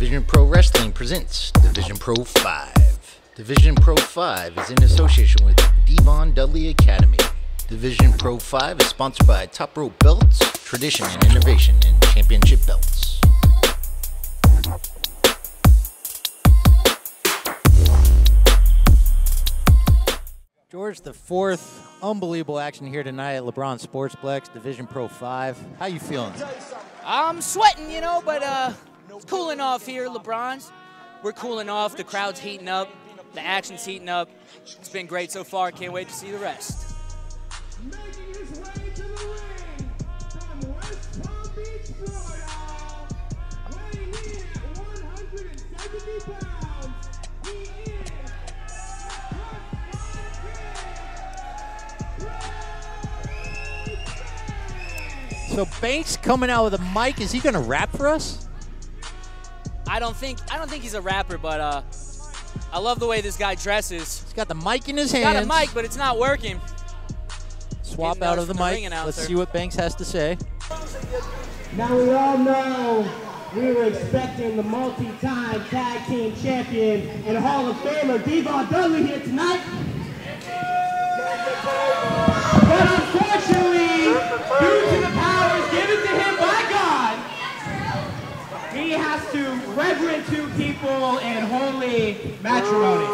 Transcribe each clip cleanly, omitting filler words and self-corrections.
Division Pro Wrestling presents Division Pro 5. Division Pro 5 is in association with Devon Dudley Academy. Division Pro 5 is sponsored by Top Rope Belts, Tradition and Innovation, and Championship Belts. George, the fourth unbelievable action here tonight at LeBron Sportsplex, Division Pro 5. How you feeling? I'm sweating, you know, but it's cooling off here, LeBron's. We're cooling off. The crowd's heating up. The action's heating up. It's been great so far. Can't wait to see the rest. Making his way to the ring from West Palm Beach, Florida, weighing in at 170 pounds, he is So Banks coming out with a mic. Is he going to rap for us? I don't think he's a rapper, but I love the way this guy dresses. He's got the mic in his He's hands. got a mic, but it's not working. Swap out of the mic. Let's see what Banks has to say. Now we all know we were expecting the multi-time tag team champion and Hall of Famer Devon Dudley here tonight. But unfortunately, due to the powers given to him by God, he has to reverend two people in holy matrimony.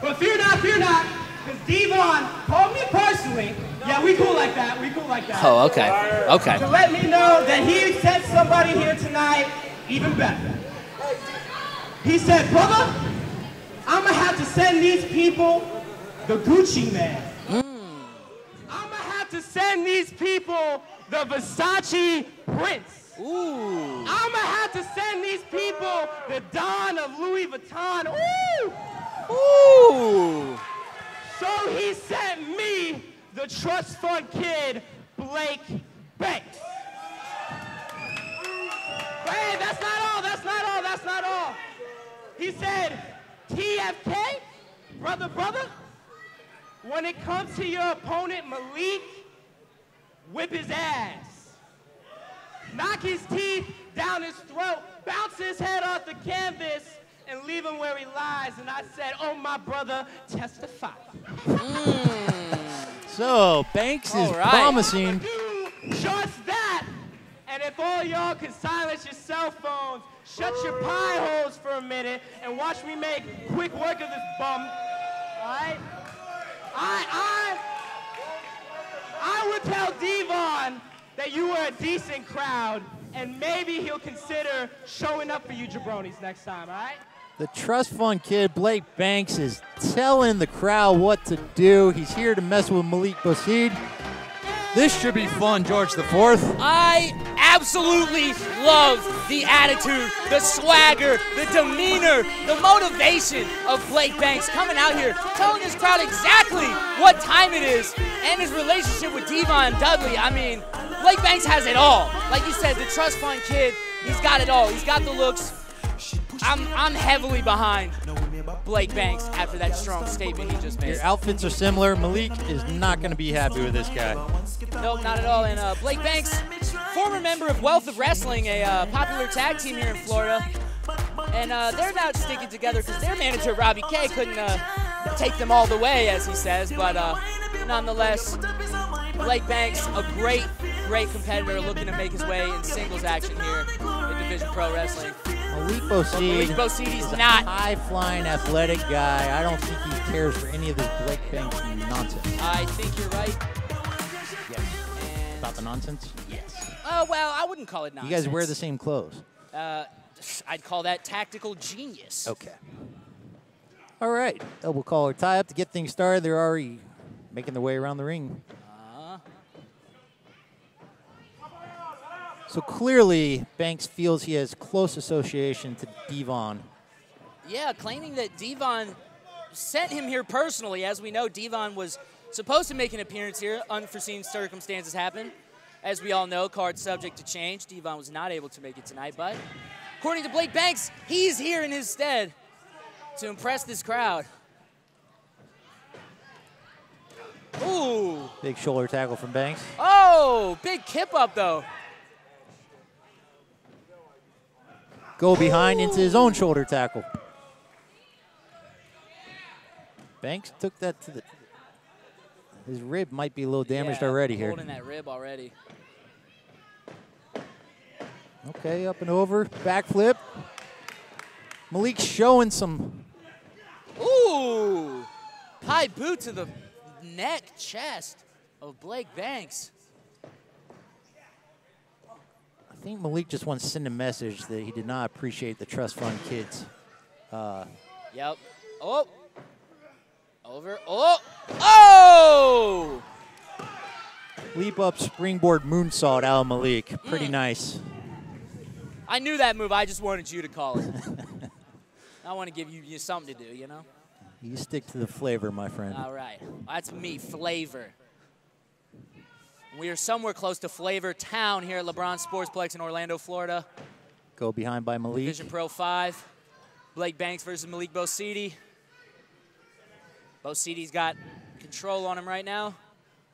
But fear not, because Devon told me personally, yeah, we cool like that, Oh, okay, okay. to let me know that he sent somebody here tonight even better. He said, brother, I'm gonna have to send these people the Gucci man. I'm gonna have to send these people the Versace Prince. Ooh. I'm gonna have to send these people the Don of Louis Vuitton. Ooh! Ooh. So he sent me the trust fund kid, Blake Banks. But hey, that's not all. He said, TFK, brother, when it comes to your opponent, Malik, whip his ass. Knock his teeth down his throat, bounce his head off the canvas, and leave him where he lies. And I said, oh, my brother, testify. So Banks is promising. Do just that. And if all y'all can silence your cell phones, shut your pie holes for a minute, and watch me make quick work of this bum. All right? I would tell Devon that you were a decent crowd, and maybe he'll consider showing up for you jabronis next time, all right? The trust fund kid, Blake Banks, is telling the crowd what to do. He's here to mess with Malik Bosede. This should be fun, George the Fourth. I absolutely love the attitude, the swagger, the demeanor, the motivation of Blake Banks coming out here, telling his crowd exactly what time it is, and his relationship with Devon Dudley. I mean, Blake Banks has it all. Like you said, the trust fund kid, he's got it all. He's got the looks. I'm heavily behind Blake Banks after that strong statement he just made. Your outfits are similar. Malik is not going to be happy with this guy. Nope, not at all. And Blake Banks, former member of Wealth of Wrestling, a popular tag team here in Florida. And they're not sticking together because their manager, Robbie K, couldn't take them all the way, as he says. But nonetheless, Blake Banks, a great competitor looking to make his way in singles action here in Division Pro Wrestling. Malik Bosede is not a high-flying, athletic guy. I don't think he cares for any of this Blake Banks nonsense. I think you're right. Yes. About the nonsense? Yes. Oh, well, I wouldn't call it nonsense. You guys wear the same clothes. I'd call that tactical genius. Okay. All right. Elbow collar tie-up to get things started. They're already making their way around the ring. So clearly, Banks feels he has close association to Devon. Yeah, claiming that Devon sent him here personally. As we know, Devon was supposed to make an appearance here. Unforeseen circumstances happened. As we all know, card subject to change. Devon was not able to make it tonight, but according to Blake Banks, he's here in his stead to impress this crowd. Ooh. Big shoulder tackle from Banks. Oh, big kip up, though. go behind into his own shoulder tackle. Banks took that to the... His rib might be a little damaged already here. Holding that rib already. Okay, up and over, backflip. Malik showing some... Ooh! High boot to the neck, chest of Blake Banks. I think Malik just wants to send a message that he did not appreciate the trust fund kids. Yep. Oh! Over. Oh! Oh! Leap up, springboard moonsault out of Malik. Pretty nice. I knew that move. I just wanted you to call it. I want to give you something to do, you know? You stick to the flavor, my friend. All right. That's me, flavor. We are somewhere close to Flavor Town here at LeBron Sportsplex in Orlando, Florida. Go behind by Malik. Division Pro 5. Blake Banks versus Malik Bosede. Bosede's got control on him right now.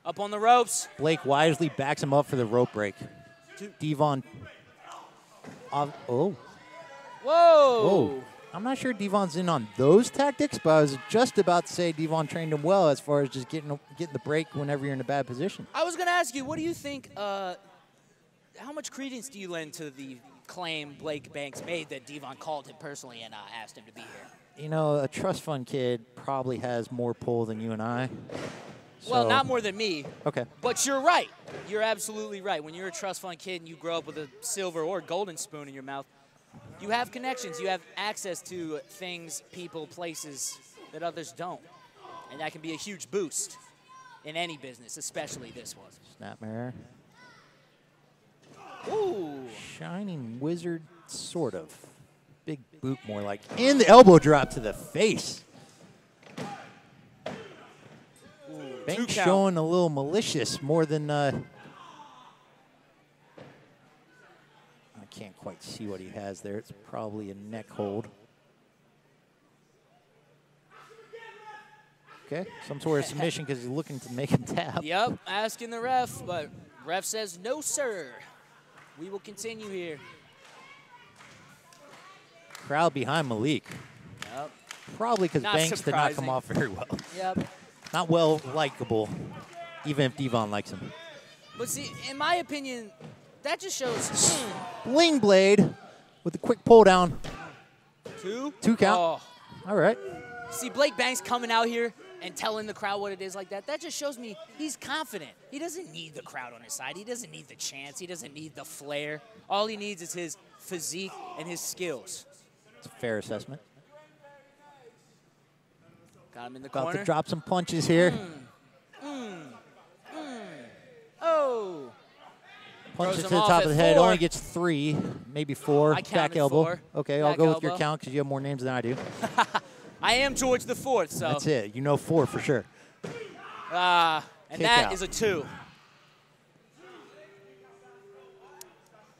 Up on the ropes. Blake wisely backs him up for the rope break. Devon. Oh. Whoa. Whoa. I'm not sure Devon's in on those tactics, but I was just about to say Devon trained him well as far as just getting the break whenever you're in a bad position. I was going to ask you, what do you think, how much credence do you lend to the claim Blake Banks made that Devon called him personally and asked him to be here? You know, a trust fund kid probably has more pull than you and I. Well, not more than me. Okay. But you're right. You're absolutely right. When you're a trust fund kid and you grow up with a silver or golden spoon in your mouth, you have connections. You have access to things, people, places that others don't. And that can be a huge boost in any business, especially this one. Snapmare. Ooh. Shining Wizard, sort of. Big boot more like. And the elbow drop to the face. Banks showing a little malicious more than... I can't quite see what he has there. It's probably a neck hold. Okay, some sort of submission because he's looking to make him tap. Yep, asking the ref, but ref says, no, sir. We will continue here. Crowd behind Malik. Yep. Probably because Banks did not come off very well. Yep. Not well likable, even if Devon likes him. But see, in my opinion, that just shows... Bling blade with a quick pull down. Two? 2 count. Oh. All right. See, Blake Banks coming out here and telling the crowd what it is like that, that just shows me he's confident. He doesn't need the crowd on his side. He doesn't need the chants. He doesn't need the flair. All he needs is his physique and his skills. It's a fair assessment. Got him in the About corner. to drop some punches here. Oh. Punches to the top of the head. 4. Only gets 3, maybe 4. I Back elbow. 4. Okay, Back I'll go with elbow. your count because you have more names than I do. I am George the Fourth, so. That's it. You know 4 for sure. And Kick that out. is a 2.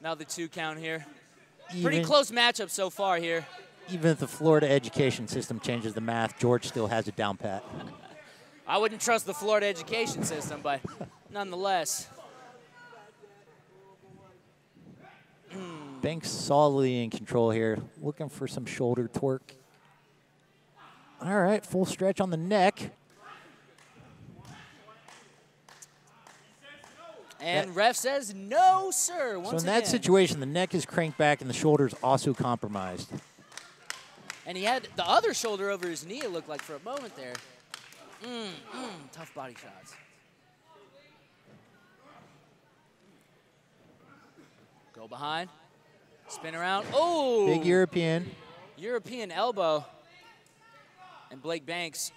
Now the 2 count here. Pretty close matchup so far here. Even if the Florida education system changes the math, George still has it down pat. I wouldn't trust the Florida education system, but nonetheless. Banks solidly in control here. Looking for some shoulder torque. All right, full stretch on the neck. And ref says, no, sir, once So in that situation, the neck is cranked back and the shoulder is also compromised. And he had the other shoulder over his knee, it looked like, for a moment there. Tough body shots. Go behind. Spin around. Oh! Big European. European elbow. And Blake Banks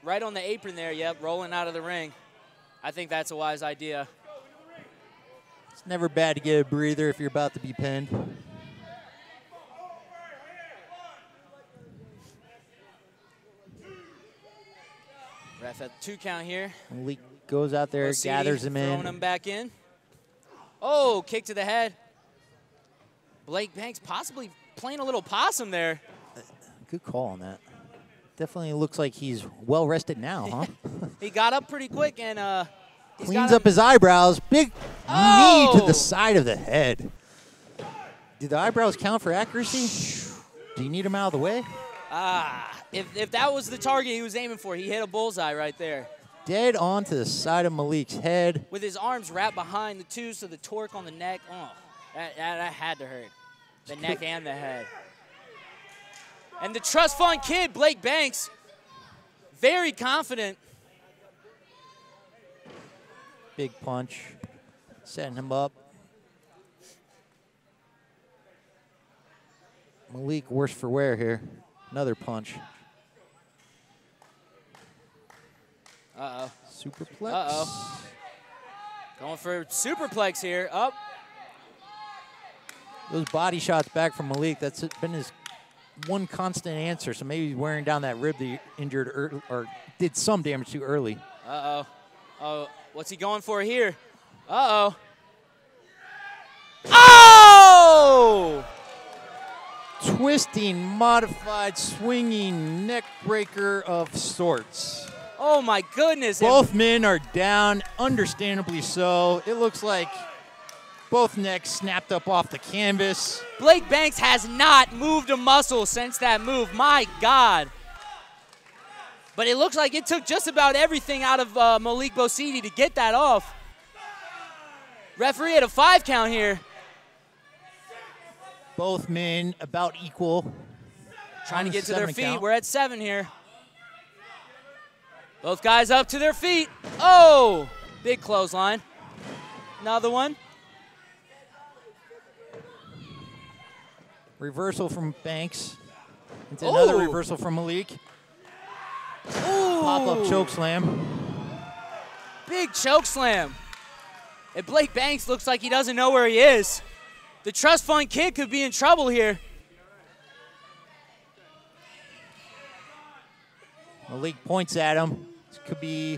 right on the apron there, yep, rolling out of the ring. I think that's a wise idea. It's never bad to get a breather if you're about to be pinned. Ref at 2 count here. Malik goes out there, Bosede gathers him in. Throwing him back in. Oh, kick to the head. Blake Banks possibly playing a little possum there. Good call on that. Definitely looks like he's well rested now, huh? He got up pretty quick and cleans up his eyebrows. Big knee to the side of the head. did the eyebrows count for accuracy? Do you need him out of the way? If that was the target he was aiming for, he hit a bullseye right there. Dead on to the side of Malik's head. With his arms wrapped behind the two, so the torque on the neck, that had to hurt. The neck and the head. And the trust fund kid, Blake Banks, very confident. Big punch, setting him up. Malik worse for wear here. Another punch. Uh-oh. Superplex. Uh-oh. Going for superplex here. Up. Those body shots back from Malik, that's been his one constant answer. So maybe he's wearing down that rib that he injured or did some damage to early. Uh-oh. Oh, what's he going for here? Uh-oh. Oh! Twisting, modified, swinging neck breaker of sorts. Oh, my goodness. Both men are down, understandably so. It looks like both necks snapped up off the canvas. Blake Banks has not moved a muscle since that move. My God. But it looks like it took just about everything out of Malik Bosede to get that off. Referee had a 5 count here. Both men about equal. Trying to get to their feet. Count. We're at 7 here. Both guys up to their feet. Oh, big clothesline. Another one. Reversal from Banks. Into another reversal from Malik. Pop-up choke slam. Big choke slam. And Blake Banks looks like he doesn't know where he is. The trust fund kid could be in trouble here. Malik points at him. This could be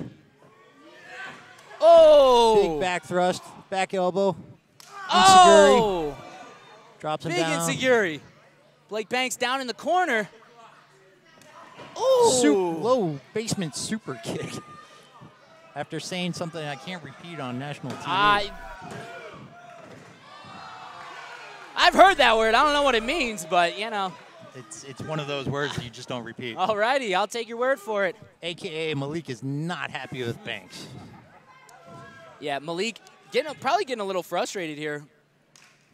big back thrust, back elbow. Oh! Drops him big down. Big insecurity. Blake Banks down in the corner. Oh! Low basement super kick. After saying something I can't repeat on national TV. I've heard that word. I don't know what it means, but, you know. It's one of those words you just don't repeat. All righty, I'll take your word for it. AKA Malik is not happy with Banks. Yeah, Malik probably getting a little frustrated here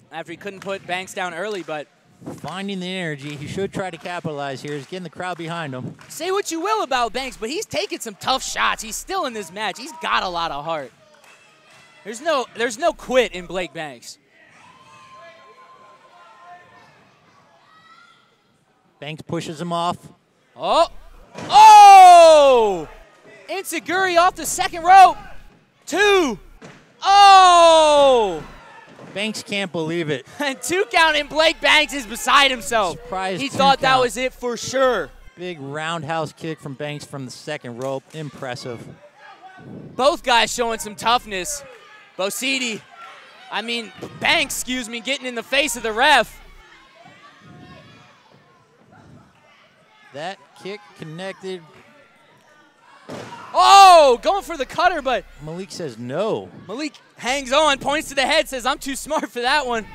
after he couldn't put Banks down early, but. Finding the energy. He should try to capitalize here. He's getting the crowd behind him. Say what you will about Banks, but he's taking some tough shots. He's still in this match. He's got a lot of heart. There's no quit in Blake Banks. Banks pushes him off. Oh! Oh! Inseguri off the second rope. 2. Oh! Banks can't believe it. And 2 count, and Blake Banks is beside himself. Surprise. He thought that was it for sure. Big roundhouse kick from Banks from the second rope. Impressive. Both guys showing some toughness. Banks, getting in the face of the ref. That kick connected. Oh, going for the cutter, but Malik says no. Malik hangs on, points to the head, says, I'm too smart for that one.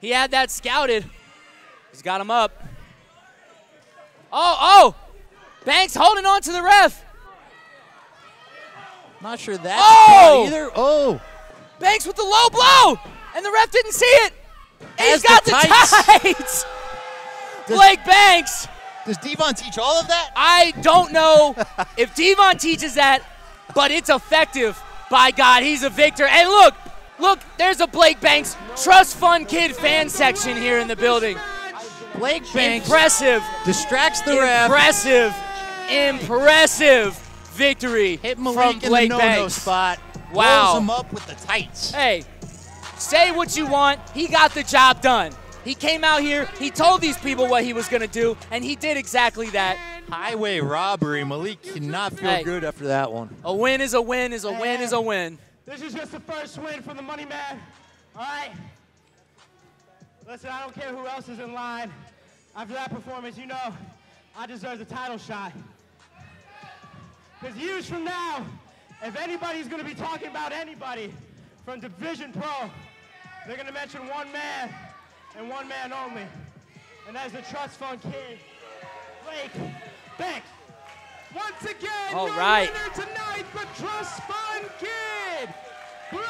He had that scouted. He's got him up. Oh! Banks holding on to the ref. Not sure that's either. Oh! Banks with the low blow, and the ref didn't see it. And he's got the tights. Blake Banks. Does Devon teach all of that? I don't know if Devon teaches that, but it's effective. By God, he's a victor. And look, there's a Blake Banks Trust Fund Kid fan section here in the building. Blake Banks impressive. Distracts the ref. Impressive victory Hit Malik from Blake in the Banks. no-no spot. Wow. Rolls him up with the tights. Hey, say what you want. He got the job done. He came out here, he told these people what he was going to do, and he did exactly that. Highway robbery. Malik cannot feel good after that one. A win is a win is a win is a win. This is just the first win for the Money Man. All right? Listen, I don't care who else is in line. After that performance, you know I deserve the title shot. Because years from now, if anybody's going to be talking about anybody from Division Pro, They're going to mention one man and one man only, and that is the Trust Fund Kid, Blake Banks. Once again, All your right. winner tonight, the Trust Fund Kid, Blake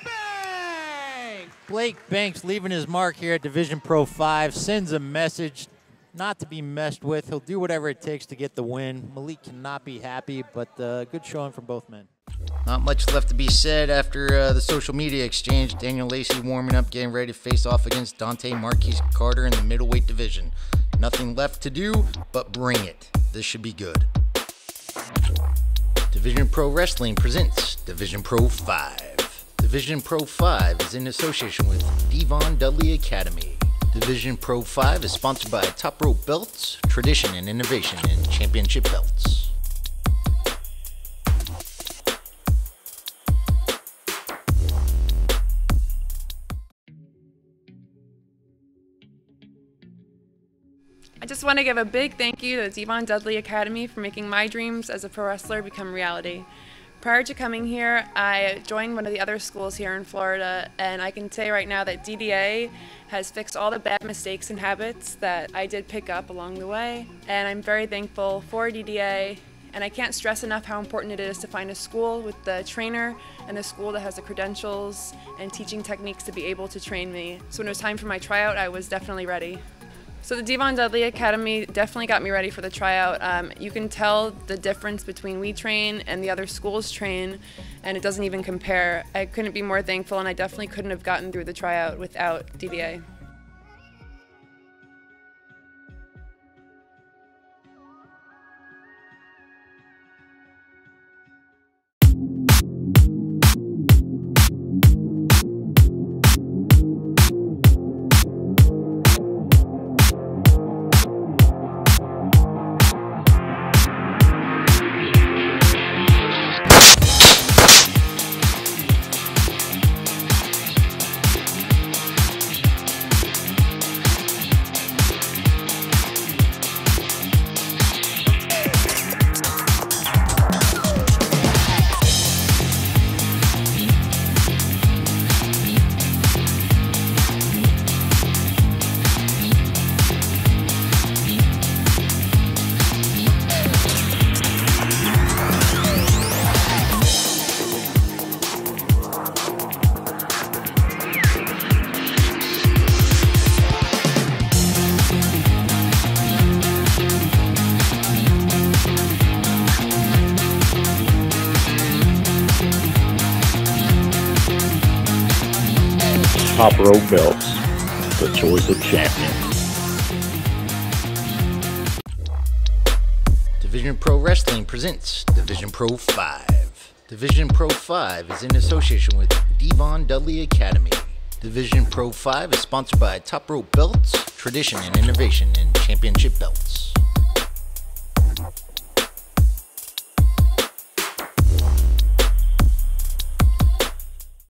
Banks. Blake Banks leaving his mark here at Division Pro 5, sends a message not to be messed with. He'll do whatever it takes to get the win. Malik cannot be happy, but good showing from both men. Not much left to be said after the social media exchange. Daniel Lacey warming up, getting ready to face off against Dante Marquise Carter in the middleweight division. Nothing left to do but bring it. This should be good. Division Pro Wrestling presents Division Pro 5. Division Pro 5 is in association with Devon Dudley Academy. Division Pro 5 is sponsored by Top Rope Belts, Tradition and Innovation, and Championship Belts. I just want to give a big thank you to the Devon Dudley Academy for making my dreams as a pro wrestler become reality. Prior to coming here, I joined one of the other schools here in Florida, and I can say right now that DDA has fixed all the bad mistakes and habits that I did pick up along the way, and I'm very thankful for DDA, and I can't stress enough how important it is to find a school with the trainer and a school that has the credentials and teaching techniques to be able to train me. So when it was time for my tryout, I was definitely ready. So the Devon Dudley Academy definitely got me ready for the tryout. You can tell the difference between we train and the other schools train, and it doesn't even compare. I couldn't be more thankful, and I definitely couldn't have gotten through the tryout without DDA. Top Row Belts, the choice of champions. Division Pro Wrestling presents Division Pro 5. Division Pro 5 is in association with Devon Dudley Academy. Division Pro 5 is sponsored by Top Rope Belts, Tradition and Innovation, and Championship Belts.